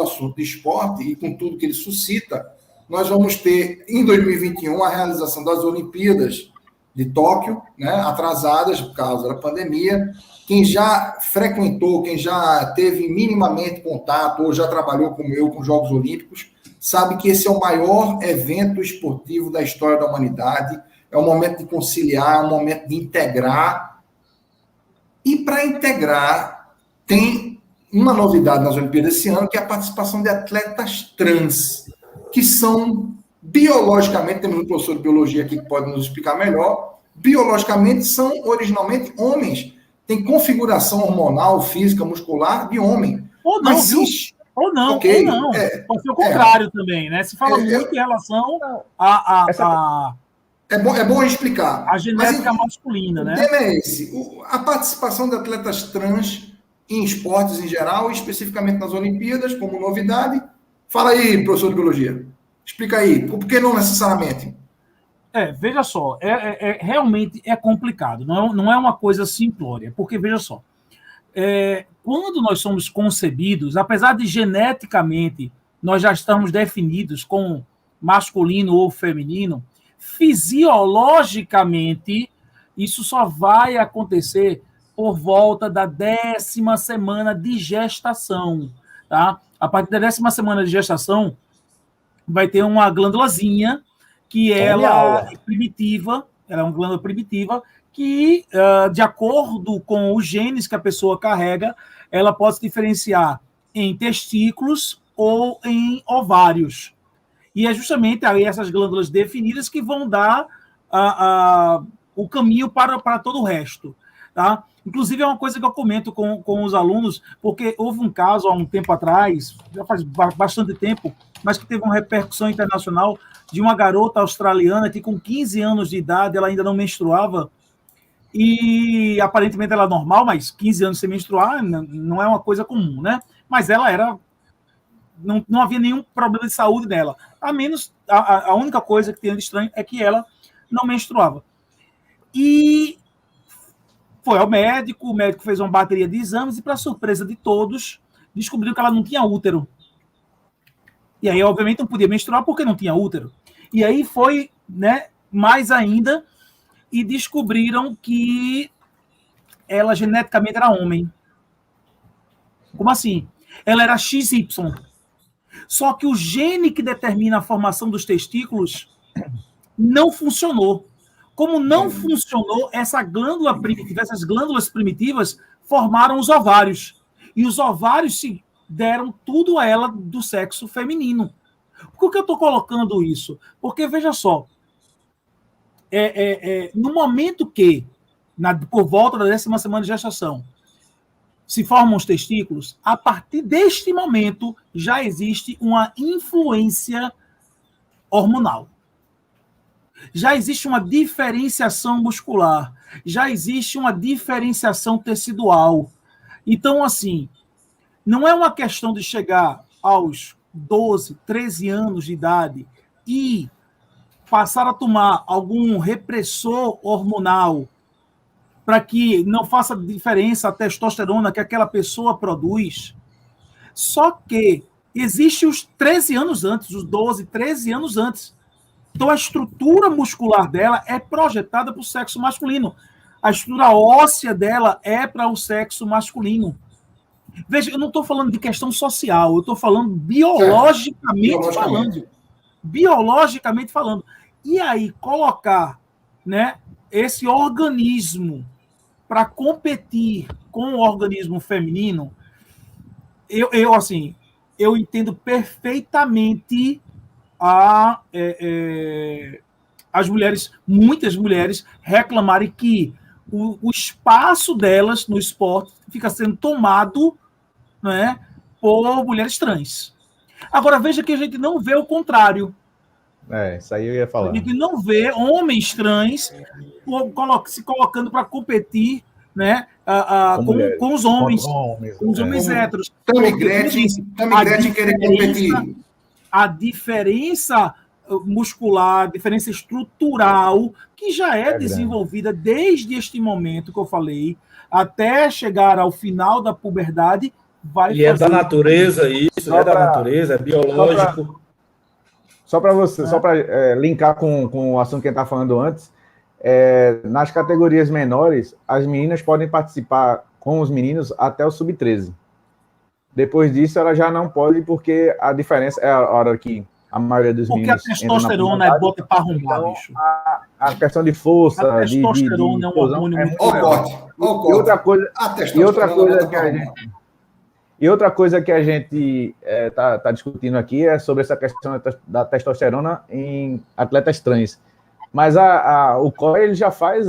o assunto de esporte e com tudo que ele suscita, nós vamos ter, em 2021, a realização das Olimpíadas de Tóquio, né, atrasadas por causa da pandemia. Quem já frequentou, quem já teve minimamente contato ou já trabalhou como eu com Jogos Olímpicos, sabe que esse é o maior evento esportivo da história da humanidade. É um momento de conciliar, é um momento de integrar. E para integrar, tem uma novidade nas Olimpíadas esse ano, que é a participação de atletas trans, que são biologicamente, temos um professor de biologia aqui que pode nos explicar melhor, biologicamente são originalmente homens, tem configuração hormonal, física, muscular de homem. Ou não, viu? Ou não, okay, ou não. Pode ser o contrário também, né? Se fala muito em relação a É bom explicar. A genética masculina, né? O tema é esse. A participação de atletas trans em esportes em geral, especificamente nas Olimpíadas, como novidade. Fala aí, professor de biologia. Explica aí. Por que não necessariamente? Veja só. Realmente é complicado. Não é uma coisa simplória. Porque, veja só. Quando nós somos concebidos, apesar de geneticamente nós já estamos definidos como masculino ou feminino, fisiologicamente, isso só vai acontecer por volta da 10ª semana de gestação, tá? A partir da 10ª semana de gestação, vai ter uma glândulazinha que ela é primitiva, ela é uma glândula primitiva que, de acordo com os genes que a pessoa carrega, ela pode se diferenciar em testículos ou em ovários. E é justamente aí essas glândulas definidas que vão dar o caminho para todo o resto. Tá? Inclusive, é uma coisa que eu comento com os alunos, porque houve um caso há um tempo atrás, já faz bastante tempo, mas que teve uma repercussão internacional de uma garota australiana que, com 15 anos de idade, ela ainda não menstruava, e aparentemente ela é normal, mas 15 anos sem menstruar não é uma coisa comum, né? Mas ela era... Não havia nenhum problema de saúde nela. A única coisa que tinha de estranho é que ela não menstruava. E foi ao médico, o médico fez uma bateria de exames e, para surpresa de todos, descobriu que ela não tinha útero. E aí, obviamente, não podia menstruar porque não tinha útero. E aí foi, né, mais ainda, e descobriram que ela geneticamente era homem. Como assim? Ela era XY. Só que o gene que determina a formação dos testículos não funcionou. Como não funcionou, essa glândula primitiva, essas glândulas primitivas formaram os ovários. E os ovários se deram tudo a ela do sexo feminino. Por que eu estou colocando isso? Porque, veja só, no momento que, por volta da 10ª semana de gestação, se formam os testículos, a partir deste momento já existe uma influência hormonal. Já existe uma diferenciação muscular, já existe uma diferenciação tecidual. Então, assim, não é uma questão de chegar aos 12, 13 anos de idade e passar a tomar algum repressor hormonal para que não faça diferença a testosterona que aquela pessoa produz. Só que existe os 13 anos antes, os 12, 13 anos antes. Então, a estrutura muscular dela é projetada para o sexo masculino. A estrutura óssea dela é para o sexo masculino. Veja, eu não estou falando de questão social, eu estou falando biologicamente falando. Biologicamente falando. E aí, colocar, né, esse organismo para competir com o organismo feminino, eu entendo perfeitamente as mulheres, muitas mulheres, reclamarem que o espaço delas no esporte fica sendo tomado, né, por mulheres trans. Agora, veja que a gente não vê o contrário. Isso aí eu ia falar. A gente não vê homens trans se colocando para competir, né, com os homens, com os homens héteros. Tammy Gretchen querer competir. A diferença muscular, a diferença estrutural, que já é desenvolvida desde este momento que eu falei, até chegar ao final da puberdade, vai E é da fazer... natureza isso, é da natureza, é biológico. Só para você, só para linkar com o assunto que a gente estava falando antes, nas categorias menores, as meninas podem participar com os meninos até o sub-13. Depois disso, ela já não pode, porque a diferença é a hora que a maioria dos Porque a meninos... testosterona é bota para arrombar, então, bicho. a questão de força, A testosterona é um hormônio muito Ó o maior. corte, ó o E corte. outra coisa, A e outra testosterona coisa bota que pra a arrumar. gente... E outra coisa que a gente tá discutindo aqui é sobre essa questão da testosterona em atletas trans. Mas o COI ele já faz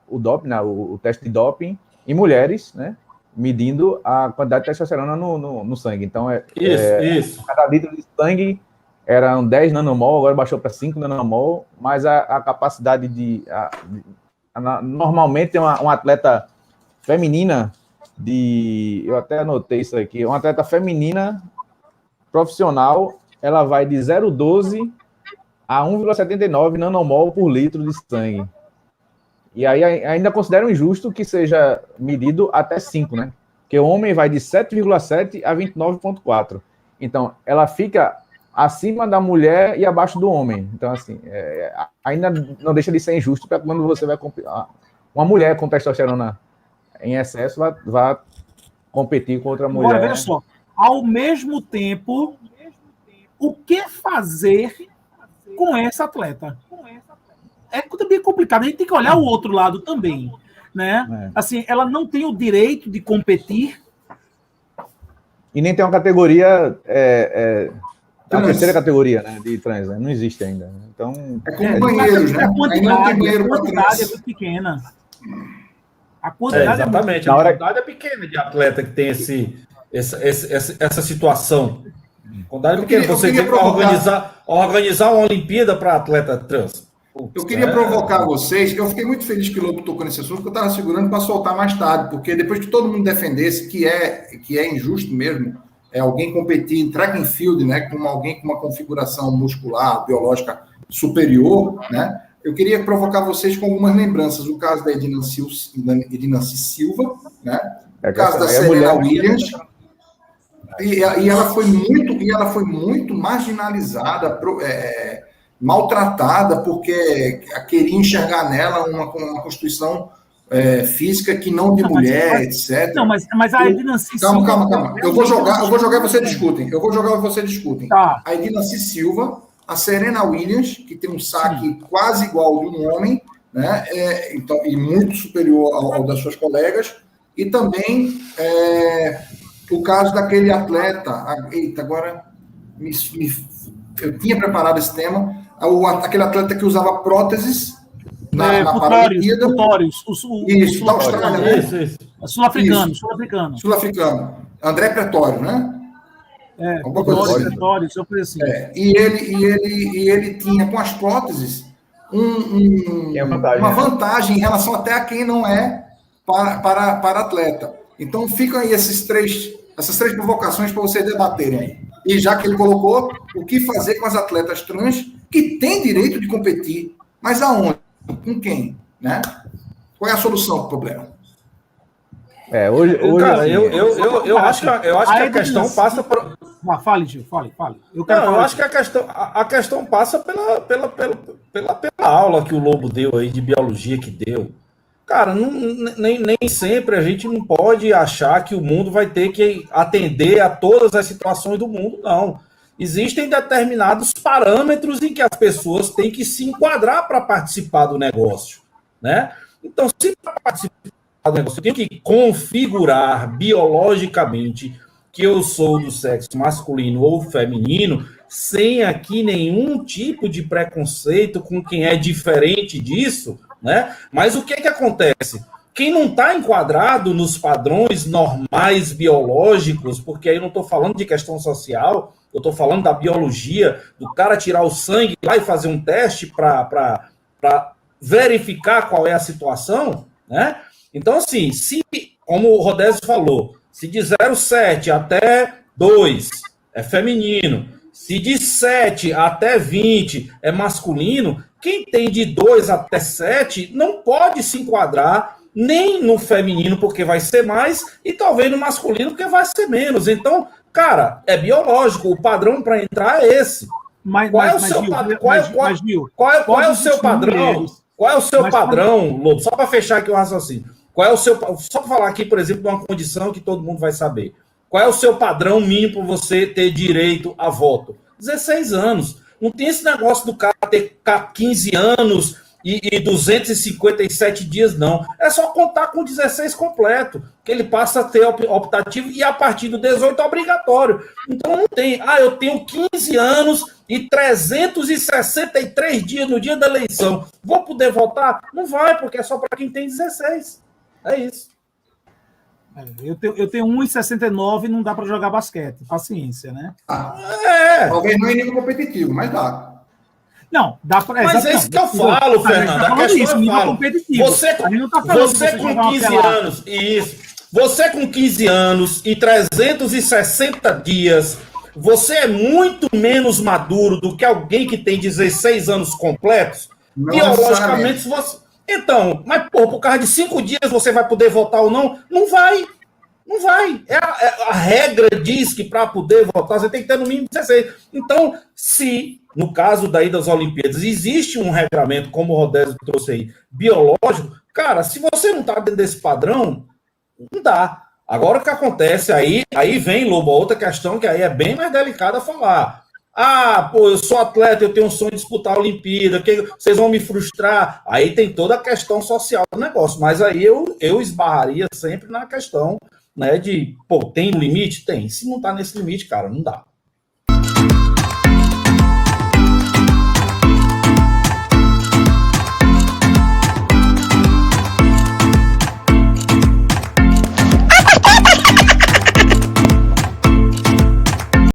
o doping, né, o teste de doping em mulheres, né, medindo a quantidade de testosterona no sangue. Então, Isso. cada litro de sangue eram 10 nanomol, agora baixou para 5 nanomol, mas a capacidade normalmente uma atleta feminina eu até anotei isso aqui, uma atleta feminina profissional, ela vai de 0,12 a 1,79 nanomol por litro de sangue. E aí ainda consideram injusto que seja medido até 5, né? Porque o homem vai de 7,7 a 29,4. Então, ela fica acima da mulher e abaixo do homem. Então, assim, ainda não deixa de ser injusto para quando você vai uma mulher com testosterona em excesso vai competir com outra mulher. Agora, veja só, ao mesmo tempo, o que fazer com essa atleta? É também complicado, a gente tem que olhar o outro lado também, né? Assim, ela não tem o direito de competir. E nem tem uma categoria, a terceira categoria, né, de trans, né? Não existe ainda. Então, é como banheiros, né? A quantidade, não tem banheiro a quantidade é muito pequena. A quantidade exatamente, a quantidade é pequena de atleta que tem essa situação. Quantidade pequena. Você tem que organizar uma Olimpíada para atleta trans. Eu queria provocar vocês. Eu fiquei muito feliz que o Lobo tocou nesse assunto, porque eu estava segurando para soltar mais tarde, porque depois que todo mundo defendesse que é injusto mesmo, alguém competir em track and field, né, com alguém com uma configuração muscular, biológica superior, né? Eu queria provocar vocês com algumas lembranças. O caso da Edinancy Silva, né? O caso da Serena Williams. E ela foi muito marginalizada, maltratada, porque queria enxergar nela uma constituição física que não de mulher, etc. Não, mas a Edinancy Silva... Calma. Eu vou jogar e vocês discutem. Tá. A Edinancy Silva, a Serena Williams, que tem um saque quase igual ao de um homem, né? Então, e muito superior ao das suas colegas, e também o caso daquele atleta. Eita, agora eu tinha preparado esse tema. Aquele atleta que usava próteses na Paralimpíada. Isso, da Austrália, né? Isso. Sul-africano. André Pretório, né? Pretório, eu falei assim. E ele tinha, com as próteses, uma vantagem em relação até a quem não é para atleta. Então, ficam aí essas três provocações para vocês debaterem aí. E já que ele colocou, o que fazer com as atletas trans que têm direito de competir, mas aonde? Com quem? Né? Qual é a solução para o problema? Hoje cara, assim, eu acho que a questão passa por... Fale, Gil, fale. Eu acho que a questão passa pela aula que o Lobo deu aí de biologia que deu. Cara, nem sempre a gente não pode achar que o mundo vai ter que atender a todas as situações do mundo, não. Existem determinados parâmetros em que as pessoas têm que se enquadrar para participar do negócio, né? Então, se para participar do negócio eu tenho que configurar biologicamente que eu sou do sexo masculino ou feminino, sem aqui nenhum tipo de preconceito com quem é diferente disso, né? Mas o que acontece? Quem não está enquadrado nos padrões normais biológicos, porque aí eu não estou falando de questão social, eu estou falando da biologia, do cara tirar o sangue lá e fazer um teste para verificar qual é a situação, né? Então, assim, se, como o Rodésio falou, se de 0,7 até 2 é feminino, se de 7 até 20 é masculino, quem tem de 2 até 7 não pode se enquadrar nem no feminino, porque vai ser mais, e talvez no masculino, porque vai ser menos. Então, cara, é biológico, o padrão para entrar é esse. Qual é o seu padrão? Qual é o seu padrão? Qual é o seu padrão, Lobo? Só para fechar aqui o raciocínio. Qual é o seu, só para falar aqui, por exemplo, de uma condição que todo mundo vai saber. Qual é o seu padrão mínimo para você ter direito a voto? 16 anos. Não tem esse negócio do cara ter 15 anos e 257 dias, não. É só contar com 16 completo, que ele passa a ter optativo e a partir do 18 é obrigatório. Então não tem, eu tenho 15 anos e 363 dias no dia da eleição. Vou poder votar? Não vai, porque é só para quem tem 16. É isso. Eu tenho 1,69 e não dá para jogar basquete. Paciência, né? Talvez não em nível competitivo, mas dá. Não, dá para. Mas é isso que eu falo, Fernando. A questão é nível competitivo. Você com 15 anos, isso. Você com 15 anos e 360 dias, você é muito menos maduro do que alguém que tem 16 anos completos. Biologicamente, você. Então, mas, por causa de 5 dias você vai poder votar ou não? Não vai. Não vai. A regra diz que para poder votar você tem que ter no mínimo 16. Então, se, no caso daí das Olimpíadas, existe um regramento, como o Rodésio trouxe aí, biológico, cara, se você não está dentro desse padrão, não dá. Agora o que acontece aí vem, Lobo, outra questão que aí é bem mais delicada falar. Eu sou atleta, eu tenho um sonho de disputar a Olimpíada, que vocês vão me frustrar. Aí tem toda a questão social do negócio, mas aí eu esbarraria sempre na questão, né, de, tem um limite? Tem. Se não tá nesse limite, cara, não dá.